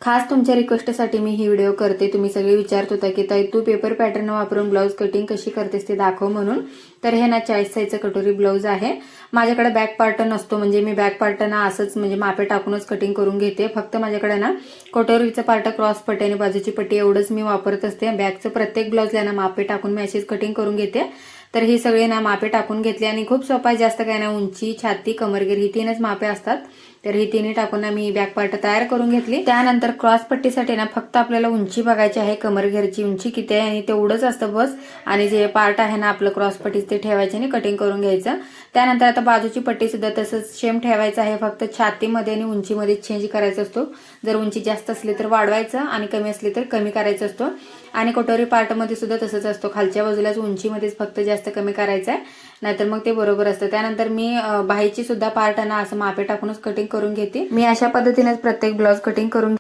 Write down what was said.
खास तुमच्या रिक्वेस्टसाठी मी ही व्हिडिओ करते। तुम्ही सगळे विचारत होता की ताई तू पेपर पॅटर्न वापरून ब्लाउज कटिंग कशी करतेस ते दाखव म्हणून। तर हे ना 40 साईजचं कटोरी ब्लाउज आहे। माझ्याकडे बॅक पार्ट नसतो, म्हणजे मी बॅक पार्ट ना असंच म्हणजे मापे टाकूनच कटिंग करून घेते। फक्त माझ्याकडे ना कटोरीचं पार्ट क्रॉस पट्टी आणि बाजूची पट्टी एवढंच मी वापरत असते। बॅकचं प्रत्येक ब्लाउजला ना मापे टाकून मी अशीच कटिंग करून घेते। तर ही सगळी ना मापे टाकून घेतली आणि खूप सोपा आहे, जास्त काय ना उंची, छाती, कमरगेर ही तीनच मापे असतात। तर ही तिन्ही टाकून ना मी बॅक पार्ट तयार करून घेतली। त्यानंतर क्रॉस पट्टीसाठी ना फक्त आपल्याला उंची बघायची आहे, कमरघेरची उंची किती आहे आणि तेवढंच असतं बस। आणि जे पार्ट आहे ना आपलं क्रॉस पट्टीचं ते ठेवायचे आणि कटिंग करून घ्यायचं। त्यानंतर आता बाजूची पट्टी सुद्धा तसंच सेम ठेवायचं आहे, फक्त छातीमध्ये आणि उंचीमध्ये चेंज करायचा असतो। जर उंची जास्त असली तर वाढवायचं आणि कमी असली तर कमी करायचं असतो। आणि कटोरी पार्टमध्ये सुद्धा तसंच असतो, खालच्या बाजूलाच उंचीमध्येच फक्त जास्त कमी करायचं आहे, नाहीतर मग ते बरोबर असतं। त्यानंतर मी बाहीची सुद्धा पार्ट ना असं मापे टाकूनच कटिंग करून घेते। मी अशा पद्धतीनेच प्रत्येक ब्लाउज कटिंग करून